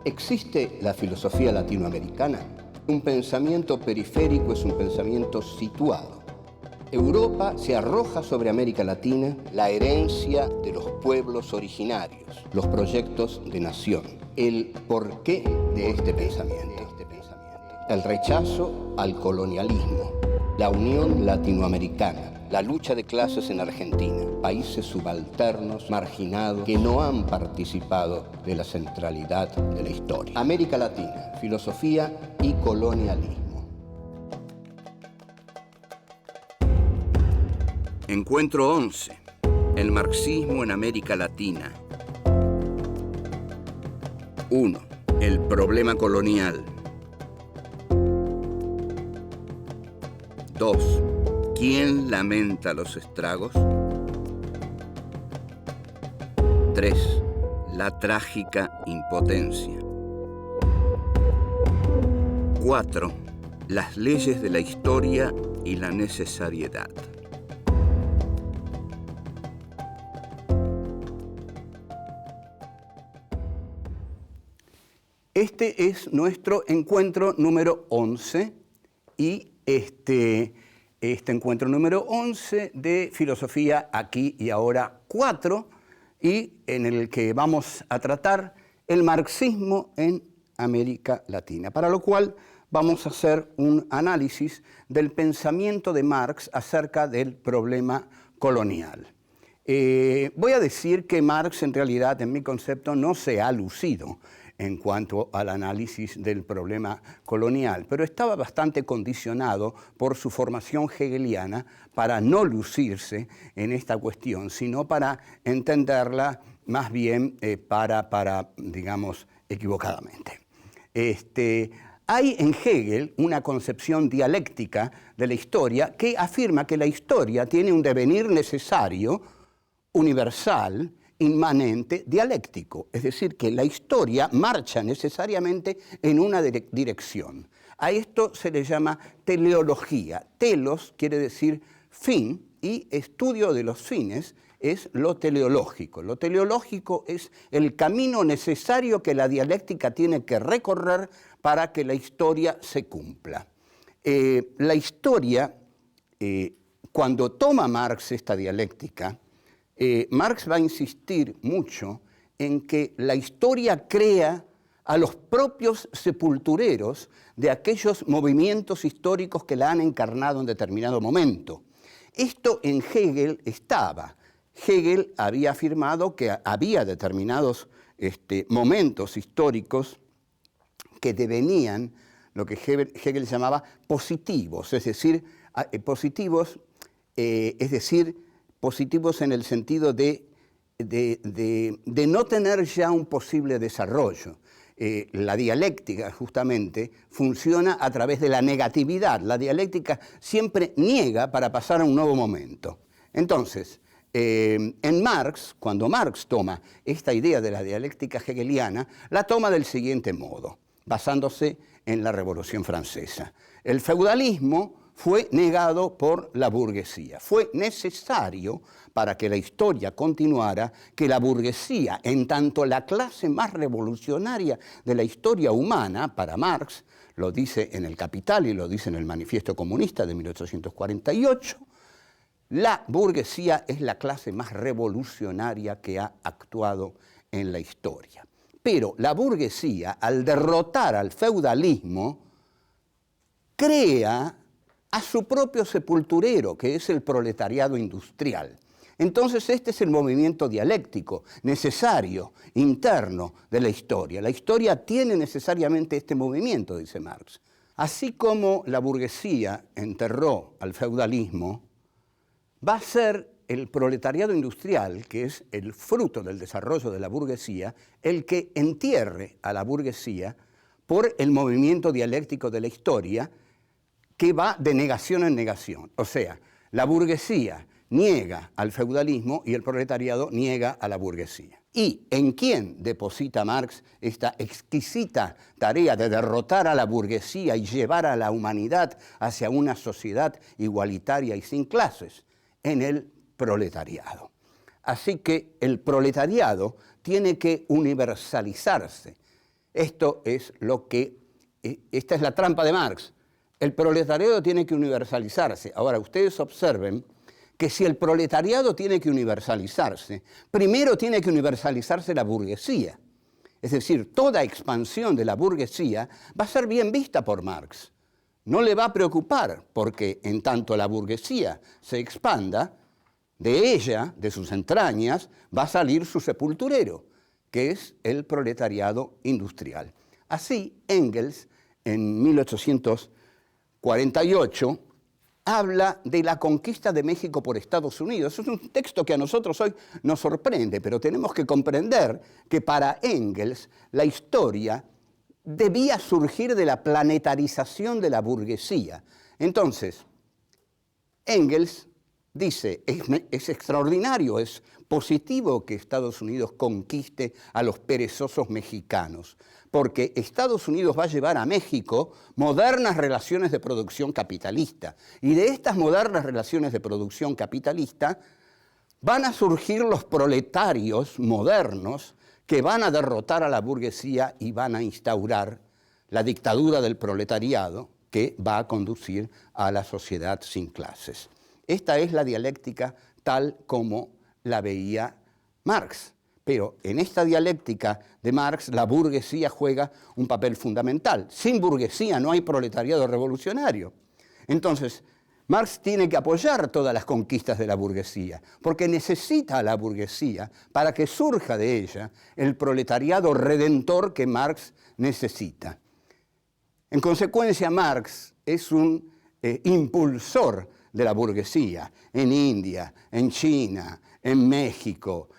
¿Existe la filosofía latinoamericana? Un pensamiento periférico es un pensamiento situado. Europa se arroja sobre América Latina la herencia de los pueblos originarios, los proyectos de nación, el porqué de este pensamiento, el rechazo al colonialismo, la unión latinoamericana, la lucha de clases en Argentina, países subalternos, marginados, que no han participado de la centralidad de la historia. América Latina, filosofía y colonialismo. Encuentro 11. El marxismo en América Latina. 1. El problema colonial. 2. ¿Quién lamenta los estragos? 3. La trágica impotencia. 4. Las leyes de la historia y la necesariedad. Este es nuestro encuentro número 11 y este encuentro número 11 de Filosofía Aquí y Ahora 4 y en el que vamos a tratar el marxismo en América Latina, para lo cual vamos a hacer un análisis del pensamiento de Marx acerca del problema colonial. Voy a decir que Marx en realidad, en mi concepto, no se ha lucido en cuanto al análisis del problema colonial, pero estaba bastante condicionado por su formación hegeliana para no lucirse en esta cuestión, sino para entenderla más bien digamos, equivocadamente. Hay en Hegel una concepción dialéctica de la historia que afirma que la historia tiene un devenir necesario, universal, inmanente, dialéctico, es decir, que la historia marcha necesariamente en una dirección. A esto se le llama teleología. Telos quiere decir fin y estudio de los fines es lo teleológico. Lo teleológico es el camino necesario que la dialéctica tiene que recorrer para que la historia se cumpla. La historia, cuando toma Marx esta dialéctica, Marx va a insistir mucho en que la historia crea a los propios sepultureros de aquellos movimientos históricos que la han encarnado en determinado momento. Esto en Hegel estaba. Hegel había afirmado que había determinados momentos históricos que devenían lo que Hegel llamaba positivos, es decir, positivos en el sentido de no tener ya un posible desarrollo. La dialéctica, justamente, funciona a través de la negatividad. La dialéctica siempre niega para pasar a un nuevo momento. Entonces, en Marx, cuando Marx toma esta idea de la dialéctica hegeliana, la toma del siguiente modo, basándose en la Revolución Francesa. El feudalismo fue negado por la burguesía. Fue necesario, para que la historia continuara, que la burguesía, en tanto la clase más revolucionaria de la historia humana, para Marx, lo dice en El Capital y lo dice en el Manifiesto Comunista de 1848, la burguesía es la clase más revolucionaria que ha actuado en la historia. Pero la burguesía, al derrotar al feudalismo, crea a su propio sepulturero, que es el proletariado industrial. Entonces este es el movimiento dialéctico necesario, interno de la historia. La historia tiene necesariamente este movimiento, dice Marx. Así como la burguesía enterró al feudalismo, va a ser el proletariado industrial, que es el fruto del desarrollo de la burguesía, el que entierre a la burguesía por el movimiento dialéctico de la historia, que va de negación en negación. O sea, la burguesía niega al feudalismo y el proletariado niega a la burguesía. ¿Y en quién deposita Marx esta exquisita tarea de derrotar a la burguesía y llevar a la humanidad hacia una sociedad igualitaria y sin clases? En el proletariado. Así que el proletariado tiene que universalizarse. Esto es esta es la trampa de Marx. El proletariado tiene que universalizarse. Ahora, ustedes observen que si el proletariado tiene que universalizarse, primero tiene que universalizarse la burguesía. Es decir, toda expansión de la burguesía va a ser bien vista por Marx. No le va a preocupar, porque en tanto la burguesía se expanda, de ella, de sus entrañas, va a salir su sepulturero, que es el proletariado industrial. Así, Engels, en 1848, habla de la conquista de México por Estados Unidos. Es un texto que a nosotros hoy nos sorprende, pero tenemos que comprender que para Engels la historia debía surgir de la planetarización de la burguesía. Entonces, Engels dice, es extraordinario, es positivo que Estados Unidos conquiste a los perezosos mexicanos, porque Estados Unidos va a llevar a México modernas relaciones de producción capitalista. Y de estas modernas relaciones de producción capitalista van a surgir los proletarios modernos que van a derrotar a la burguesía y van a instaurar la dictadura del proletariado que va a conducir a la sociedad sin clases. Esta es la dialéctica tal como la veía Marx. Pero en esta dialéctica de Marx, la burguesía juega un papel fundamental. Sin burguesía no hay proletariado revolucionario. Entonces, Marx tiene que apoyar todas las conquistas de la burguesía, porque necesita a la burguesía para que surja de ella el proletariado redentor que Marx necesita. En consecuencia, Marx es un impulsor de la burguesía en India, en China, en México,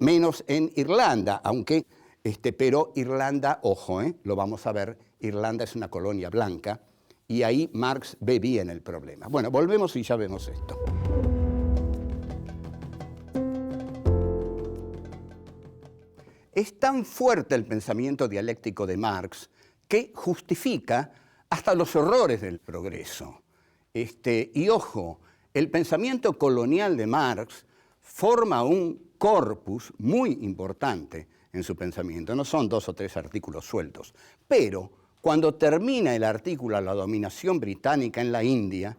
menos en Irlanda, pero Irlanda, ojo, lo vamos a ver, Irlanda es una colonia blanca y ahí Marx ve bien el problema. Bueno, volvemos y ya vemos esto. Es tan fuerte el pensamiento dialéctico de Marx que justifica hasta los horrores del progreso. Y ojo, el pensamiento colonial de Marx forma un corpus muy importante en su pensamiento. No son 2 o 3 artículos sueltos, pero cuando termina el artículo La dominación británica en la India,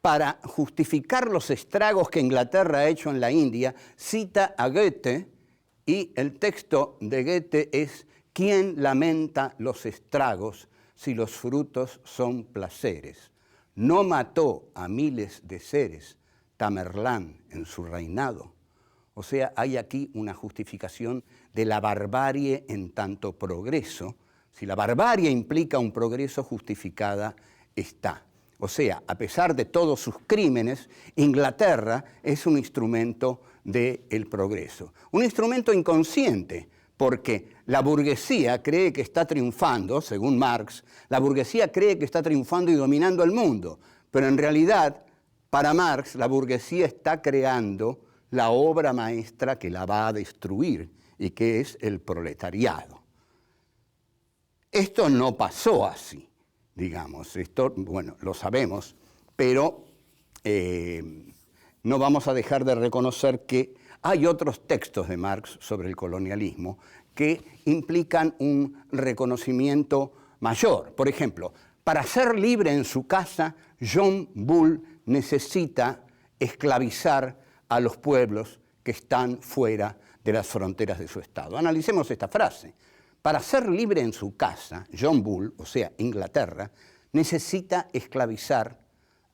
para justificar los estragos que Inglaterra ha hecho en la India, cita a Goethe, y el texto de Goethe es ¿quién lamenta los estragos si los frutos son placeres? No mató a miles de seres Tamerlán en su reinado. O sea, hay aquí una justificación de la barbarie en tanto progreso. Si la barbarie implica un progreso, justificada está. O sea, a pesar de todos sus crímenes, Inglaterra es un instrumento del progreso. Un instrumento inconsciente, porque la burguesía cree que está triunfando, según Marx, la burguesía cree que está triunfando y dominando el mundo, pero en realidad, para Marx, la burguesía está creando la obra maestra que la va a destruir y que es el proletariado. Esto no pasó así, digamos, esto, bueno, lo sabemos, pero no vamos a dejar de reconocer que hay otros textos de Marx sobre el colonialismo que implican un reconocimiento mayor. Por ejemplo, para ser libre en su casa, John Bull necesita esclavizar a los pueblos que están fuera de las fronteras de su estado. Analicemos esta frase. Para ser libre en su casa, John Bull, o sea, Inglaterra, necesita esclavizar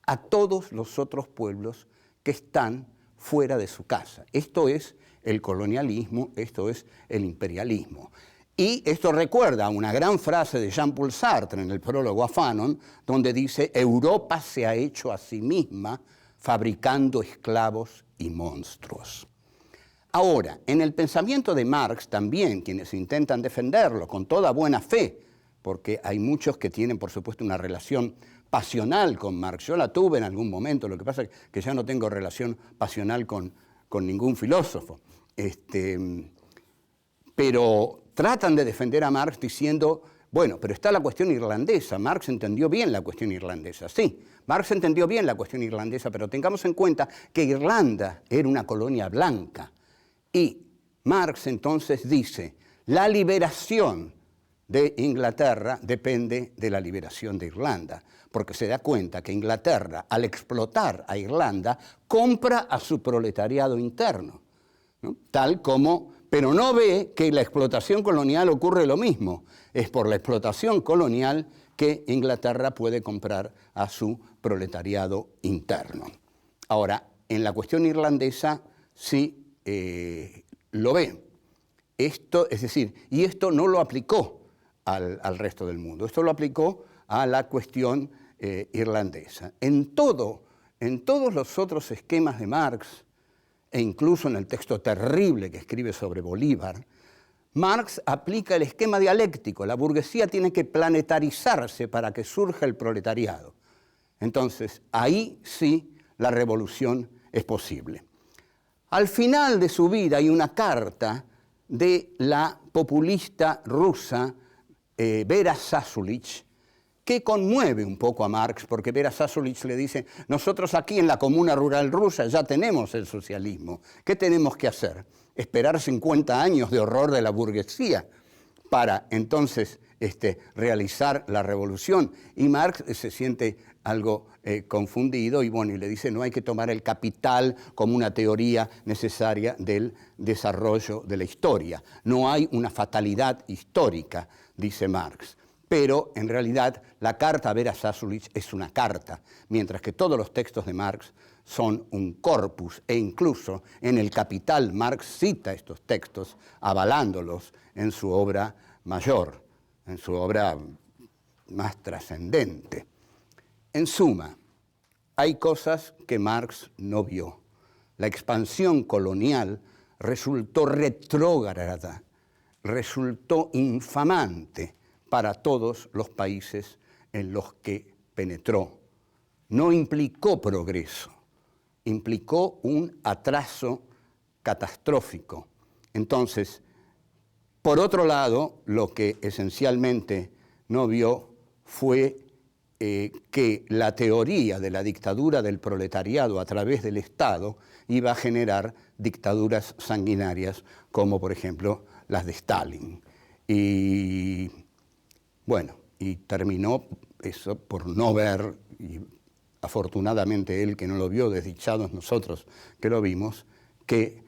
a todos los otros pueblos que están fuera de su casa. Esto es el colonialismo, esto es el imperialismo. Y esto recuerda una gran frase de Jean-Paul Sartre en el prólogo a Fanon, donde dice, Europa se ha hecho a sí misma fabricando esclavos y monstruos. Ahora, en el pensamiento de Marx también, quienes intentan defenderlo con toda buena fe, porque hay muchos que tienen, por supuesto, una relación pasional con Marx. Yo la tuve en algún momento, lo que pasa es que ya no tengo relación pasional con ningún filósofo. Pero tratan de defender a Marx diciendo, bueno, pero está la cuestión irlandesa, Marx entendió bien la cuestión irlandesa. Sí, Marx entendió bien la cuestión irlandesa, pero tengamos en cuenta que Irlanda era una colonia blanca. Y Marx entonces dice, La liberación de Inglaterra depende de la liberación de Irlanda, porque se da cuenta que Inglaterra, al explotar a Irlanda, compra a su proletariado interno, ¿no? Pero no ve que la explotación colonial ocurre lo mismo. Es por la explotación colonial que Inglaterra puede comprar a su proletariado interno. Ahora, en la cuestión irlandesa sí lo ve. Esto, es decir, y esto no lo aplicó al resto del mundo, esto lo aplicó a la cuestión irlandesa. En todos los otros esquemas de Marx, e incluso en el texto terrible que escribe sobre Bolívar, Marx aplica el esquema dialéctico. La burguesía tiene que planetarizarse para que surja el proletariado. Entonces, ahí sí la revolución es posible. Al final de su vida hay una carta de la populista rusa Vera Zasulich, que conmueve un poco a Marx, porque Vera Zasulich le dice, nosotros aquí en la comuna rural rusa ya tenemos el socialismo, ¿qué tenemos que hacer? Esperar 50 años de horror de la burguesía para entonces realizar la revolución. Y Marx se siente algo confundido y bueno, y le dice, no hay que tomar el capital como una teoría necesaria del desarrollo de la historia. No hay una fatalidad histórica, dice Marx. Pero en realidad la carta a Vera Zasulich es una carta, mientras que todos los textos de Marx son un corpus, e incluso en el Capital Marx cita estos textos avalándolos en su obra mayor, en su obra más trascendente. En suma, hay cosas que Marx no vio. La expansión colonial resultó retrógrada, resultó infamante para todos los países en los que penetró. No implicó progreso, implicó un atraso catastrófico. Entonces, por otro lado, lo que esencialmente no vio fue que la teoría de la dictadura del proletariado a través del Estado iba a generar dictaduras sanguinarias como, por ejemplo, las de Stalin. Y bueno, y terminó eso por no ver, y afortunadamente él que no lo vio, desdichados nosotros que lo vimos, que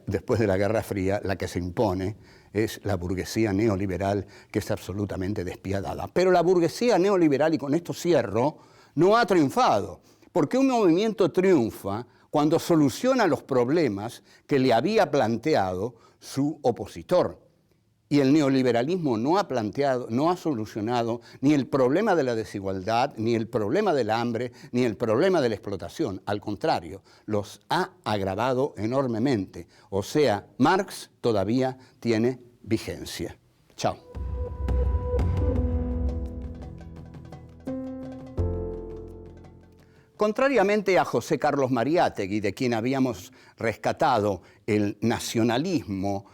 después de la Guerra Fría la que se impone es la burguesía neoliberal, que es absolutamente despiadada. Pero la burguesía neoliberal, y con esto cierro, no ha triunfado, porque un movimiento triunfa cuando soluciona los problemas que le había planteado su opositor. Y el neoliberalismo no ha solucionado ni el problema de la desigualdad, ni el problema del hambre, ni el problema de la explotación. Al contrario, los ha agravado enormemente. O sea, Marx todavía tiene vigencia. Chao. Contrariamente a José Carlos Mariátegui, de quien habíamos rescatado el nacionalismo,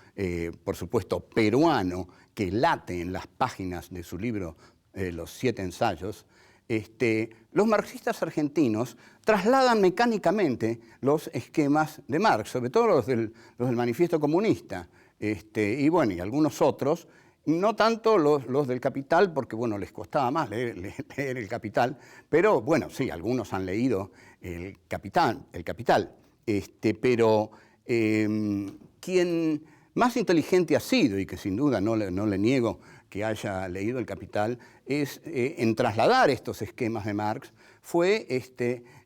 por supuesto, peruano, que late en las páginas de su libro Los 7 ensayos, los marxistas argentinos trasladan mecánicamente los esquemas de Marx, sobre todo los del Manifiesto Comunista, y bueno, y algunos otros, no tanto los del Capital, porque bueno, les costaba más leer el Capital, pero bueno, sí, algunos han leído el Capital, pero quien más inteligente ha sido, y que sin duda no le niego que haya leído el Capital, es en trasladar estos esquemas de Marx, fue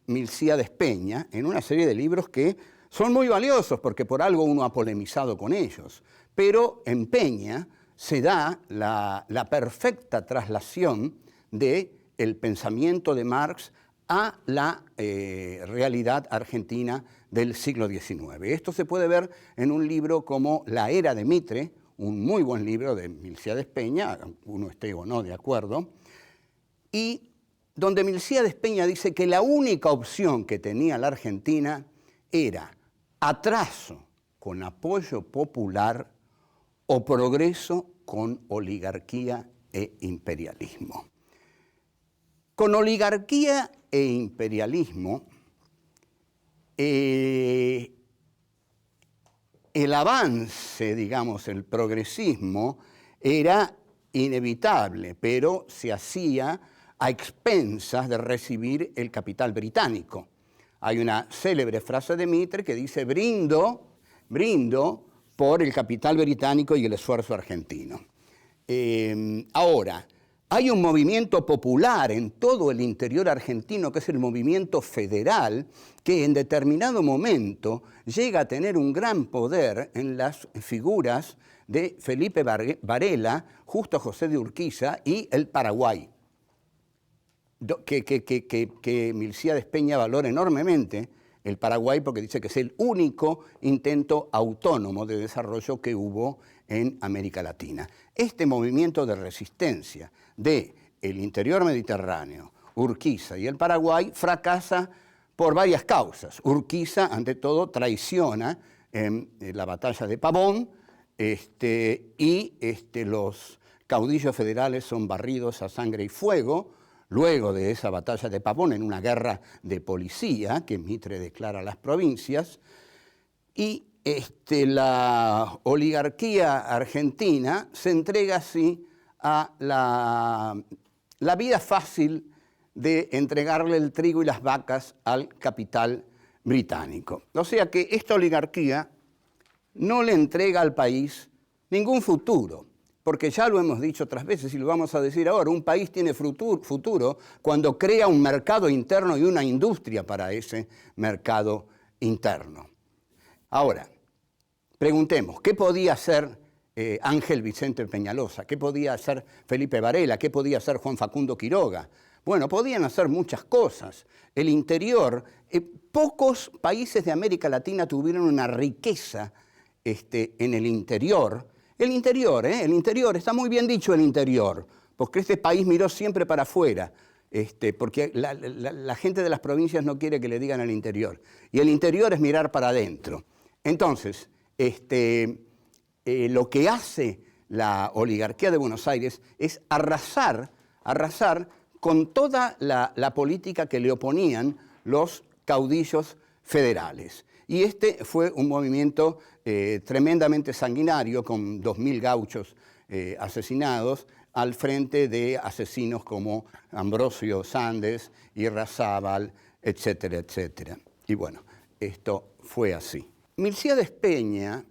Milcíades Peña, en una serie de libros que son muy valiosos, porque por algo uno ha polemizado con ellos, pero en Peña se da la perfecta traslación del pensamiento de Marx a la realidad argentina del siglo XIX. Esto se puede ver en un libro como La Era de Mitre, un muy buen libro de Milcíades Peña, uno esté o no de acuerdo, y donde Milcíades Peña dice que la única opción que tenía la Argentina era atraso con apoyo popular o progreso con oligarquía e imperialismo. Con oligarquía e imperialismo, el el avance, digamos, el progresismo, era inevitable, pero se hacía a expensas de recibir el capital británico. Hay una célebre frase de Mitre que dice: brindo por el capital británico y el esfuerzo argentino. Ahora, hay un movimiento popular en todo el interior argentino, que es el movimiento federal, que en determinado momento llega a tener un gran poder en las figuras de Felipe Varela, Justo José de Urquiza y el Paraguay, que Milcíades Peña valora enormemente el Paraguay porque dice que es el único intento autónomo de desarrollo que hubo en América Latina. Este movimiento de resistencia del interior mediterráneo, Urquiza y el Paraguay, fracasa por varias causas. Urquiza, ante todo, traiciona en la batalla de Pavón, y los caudillos federales son barridos a sangre y fuego luego de esa batalla de Pavón, en una guerra de policía que Mitre declara a las provincias, y la oligarquía argentina se entrega así a la vida fácil de entregarle el trigo y las vacas al capital británico. O sea que esta oligarquía no le entrega al país ningún futuro, porque ya lo hemos dicho otras veces y lo vamos a decir ahora: un país tiene futuro cuando crea un mercado interno y una industria para ese mercado interno. Ahora, preguntemos, ¿qué podía hacer Ángel Vicente Peñalosa? ¿Qué podía hacer Felipe Varela? ¿Qué podía hacer Juan Facundo Quiroga? Bueno, podían hacer muchas cosas. El interior, pocos países de América Latina tuvieron una riqueza en el interior. El interior, está muy bien dicho el interior, porque este país miró siempre para afuera, porque la gente de las provincias no quiere que le digan el interior. Y el interior es mirar para adentro. Entonces, lo que hace la oligarquía de Buenos Aires es arrasar con toda la política que le oponían los caudillos federales. Y fue un movimiento tremendamente sanguinario, con 2.000 gauchos asesinados, al frente de asesinos como Ambrosio Sandes, Irrazábal, etcétera, etcétera. Y bueno, esto fue así. Milcíades Peña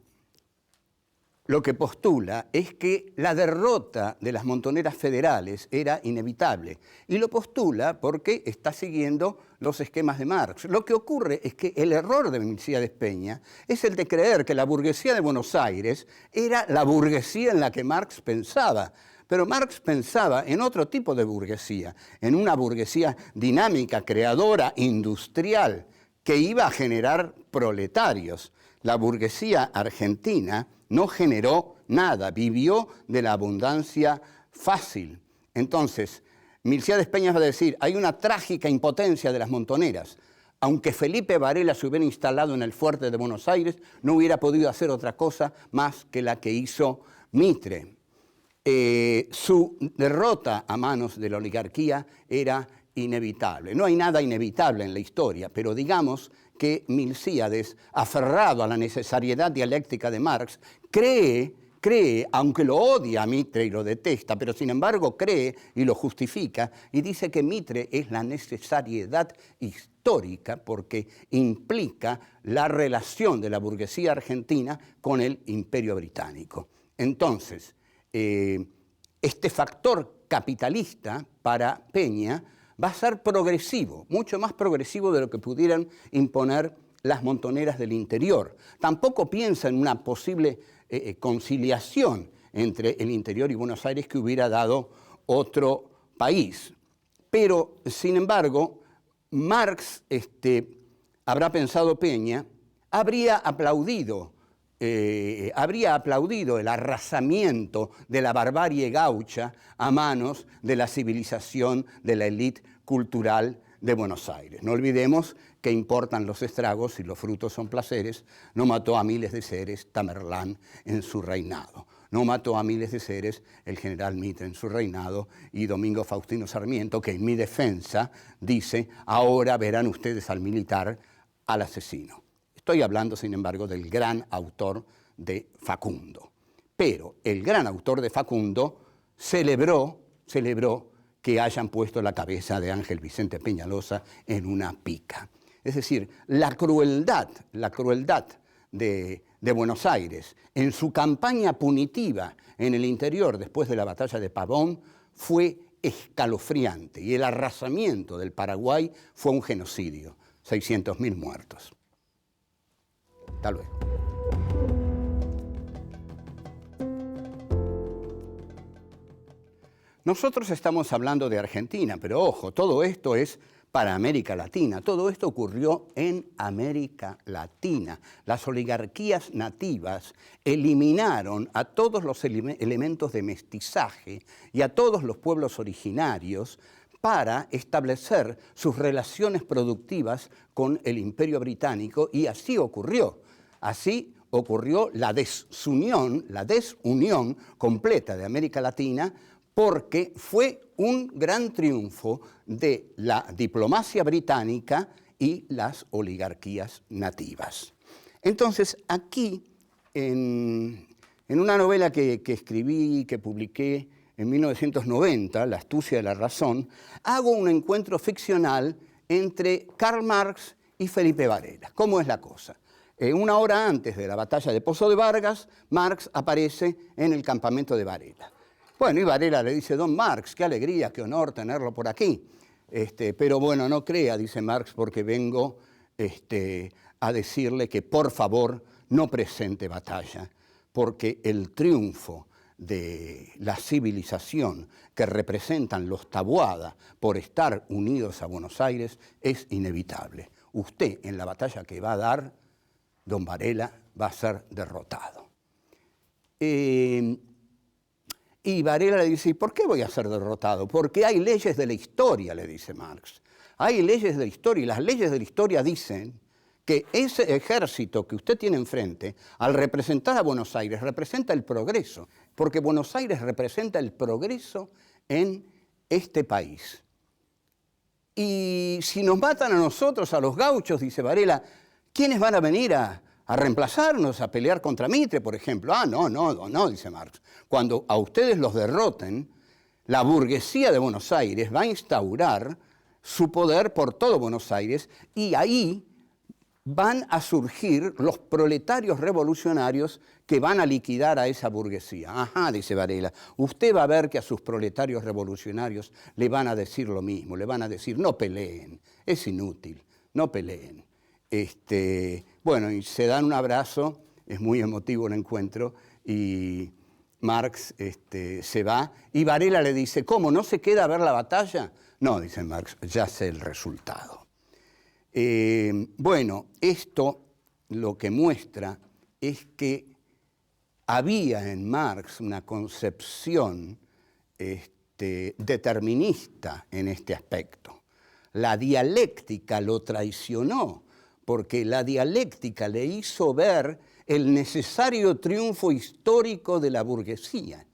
lo que postula es que la derrota de las montoneras federales era inevitable, y lo postula porque está siguiendo los esquemas de Marx. Lo que ocurre es que el error de Milcíades Peña es el de creer que la burguesía de Buenos Aires era la burguesía en la que Marx pensaba. Pero Marx pensaba en otro tipo de burguesía, en una burguesía dinámica, creadora, industrial, que iba a generar proletarios. La burguesía argentina no generó nada, vivió de la abundancia fácil. Entonces, Milcíades Peña va a decir: hay una trágica impotencia de las montoneras. Aunque Felipe Varela se hubiera instalado en el fuerte de Buenos Aires, no hubiera podido hacer otra cosa más que la que hizo Mitre. Su derrota a manos de la oligarquía era inevitable. No hay nada inevitable en la historia, pero digamos que Milcíades, aferrado a la necesariedad dialéctica de Marx, cree, aunque lo odia a Mitre y lo detesta, pero sin embargo cree y lo justifica, y dice que Mitre es la necesariedad histórica porque implica la relación de la burguesía argentina con el Imperio Británico. Entonces, este factor capitalista para Peña va a ser progresivo, mucho más progresivo de lo que pudieran imponer las montoneras del interior. Tampoco piensa en una posible conciliación entre el interior y Buenos Aires que hubiera dado otro país. Pero, sin embargo, Marx, habrá pensado Peña, habría aplaudido el arrasamiento de la barbarie gaucha a manos de la civilización de la élite cultural de Buenos Aires. No olvidemos que importan los estragos y los frutos son placeres. No mató a miles de seres Tamerlán en su reinado. No mató a miles de seres el general Mitre en su reinado, y Domingo Faustino Sarmiento, que en mi defensa dice: ahora verán ustedes al militar, al asesino. Estoy hablando, sin embargo, del gran autor de Facundo. Pero el gran autor de Facundo celebró que hayan puesto la cabeza de Ángel Vicente Peñalosa en una pica. Es decir, la crueldad de Buenos Aires en su campaña punitiva en el interior después de la batalla de Pavón fue escalofriante y el arrasamiento del Paraguay fue un genocidio, 600.000 muertos. Hasta luego. Nosotros estamos hablando de Argentina, pero ojo, todo esto es para América Latina. Todo esto ocurrió en América Latina. Las oligarquías nativas eliminaron a todos los elementos de mestizaje y a todos los pueblos originarios para establecer sus relaciones productivas con el Imperio Británico, y así ocurrió. Así ocurrió la desunión completa de América Latina, porque fue un gran triunfo de la diplomacia británica y las oligarquías nativas. Entonces, aquí, en una novela que escribí, que publiqué en 1990, La astucia de la razón, hago un encuentro ficcional entre Karl Marx y Felipe Varela. ¿Cómo es la cosa? Una hora antes de la batalla de Pozo de Vargas, Marx aparece en el campamento de Varela. Bueno, y Varela le dice: don Marx, qué alegría, qué honor tenerlo por aquí. Pero bueno, no crea, dice Marx, porque vengo a decirle que por favor no presente batalla, porque el triunfo de la civilización que representan los Taboada por estar unidos a Buenos Aires es inevitable. Usted, en la batalla que va a dar, don Varela, va a ser derrotado. Y Varela le dice: ¿y por qué voy a ser derrotado? Porque hay leyes de la historia, le dice Marx. Hay leyes de la historia, y las leyes de la historia dicen que ese ejército que usted tiene enfrente, al representar a Buenos Aires, representa el progreso, porque Buenos Aires representa el progreso en este país. Y si nos matan a nosotros, a los gauchos, dice Varela, ¿quiénes van a venir a reemplazarnos, a pelear contra Mitre, por ejemplo? No, dice Marx. Cuando a ustedes los derroten, la burguesía de Buenos Aires va a instaurar su poder por todo Buenos Aires, y ahí van a surgir los proletarios revolucionarios que van a liquidar a esa burguesía. Ajá, dice Varela, usted va a ver que a sus proletarios revolucionarios le van a decir lo mismo, le van a decir: no peleen, es inútil, no peleen. Bueno, y se dan un abrazo, es muy emotivo el encuentro, y Marx se va, y Varela le dice: ¿cómo, no se queda a ver la batalla? No, dice Marx, ya sé el resultado. Bueno, esto lo que muestra es que había en Marx una concepción determinista en este aspecto. La dialéctica lo traicionó, porque la dialéctica le hizo ver el necesario triunfo histórico de la burguesía.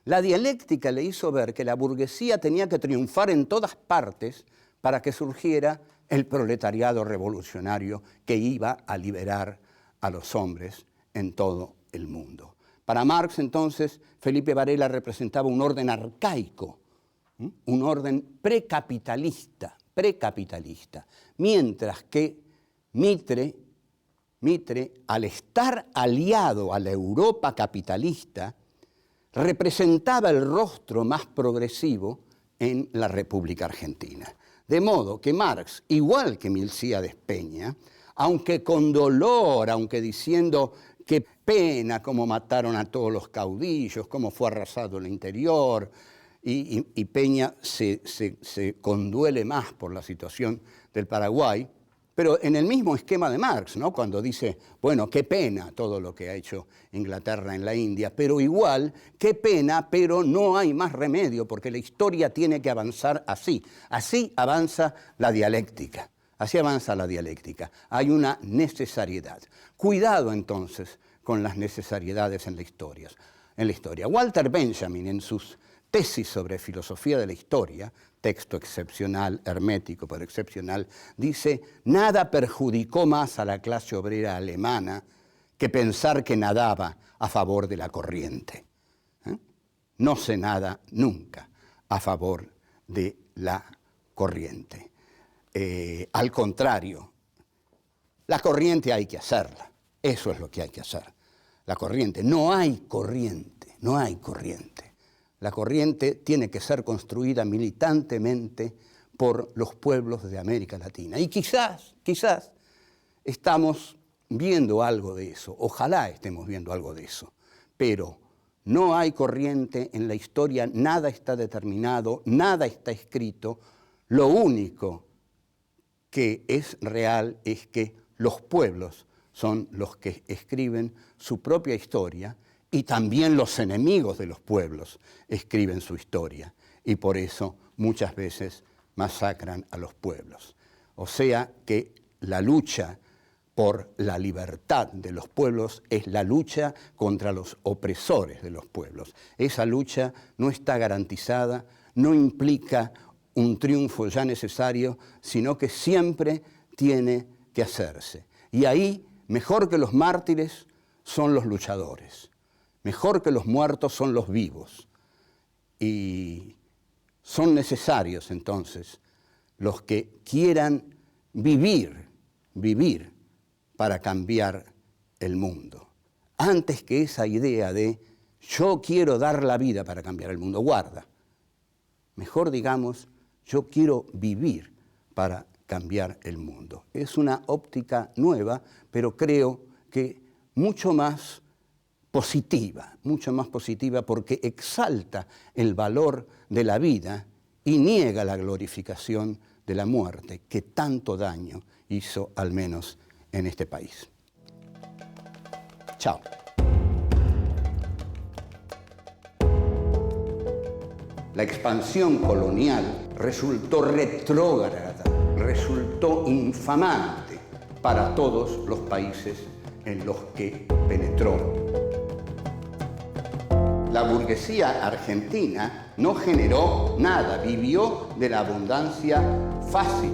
La dialéctica le hizo ver que la burguesía tenía que triunfar en todas partes para que surgiera el proletariado revolucionario que iba a liberar a los hombres en todo el mundo. Para Marx, entonces, Felipe Varela representaba un orden arcaico, un orden precapitalista, mientras que Mitre, al estar aliado a la Europa capitalista, representaba el rostro más progresivo en la República Argentina. De modo que Marx, igual que Milcíades Peña, aunque con dolor, aunque diciendo qué pena cómo mataron a todos los caudillos, cómo fue arrasado el interior, y Peña se conduele más por la situación del Paraguay, pero en el mismo esquema de Marx, ¿no? Cuando dice, bueno, qué pena todo lo que ha hecho Inglaterra en la India, pero igual, qué pena, pero no hay más remedio, porque la historia tiene que avanzar así. Así avanza la dialéctica. Así avanza la dialéctica. Hay una necesariedad. Cuidado entonces con las necesariedades en la historia. Walter Benjamin, en sus tesis sobre filosofía de la historia, texto excepcional, hermético pero excepcional, dice: nada perjudicó más a la clase obrera alemana que pensar que nadaba a favor de la corriente. No se nada nunca a favor de la corriente. Al contrario, la corriente hay que hacerla. Eso es lo que hay que hacer. La corriente. No hay corriente, no hay corriente. La corriente tiene que ser construida militantemente por los pueblos de América Latina. Y quizás estamos viendo algo de eso. Ojalá estemos viendo algo de eso. Pero no hay corriente en la historia, nada está determinado, nada está escrito. Lo único que es real es que los pueblos son los que escriben su propia historia y también los enemigos de los pueblos escriben su historia y por eso muchas veces masacran a los pueblos. O sea que la lucha por la libertad de los pueblos es la lucha contra los opresores de los pueblos. Esa lucha no está garantizada, no implica un triunfo ya necesario, sino que siempre tiene que hacerse. Y ahí, mejor que los mártires, son los luchadores. Mejor que los muertos son los vivos. Y son necesarios, entonces, los que quieran vivir para cambiar el mundo. Antes que esa idea de yo quiero dar la vida para cambiar el mundo, guarda. Mejor digamos, yo quiero vivir para cambiar el mundo. Es una óptica nueva, pero creo que mucho más positiva porque exalta el valor de la vida y niega la glorificación de la muerte que tanto daño hizo al menos en este país. Chao. La expansión colonial resultó retrógrada, resultó infamante para todos los países en los que penetró. La burguesía argentina no generó nada, vivió de la abundancia fácil.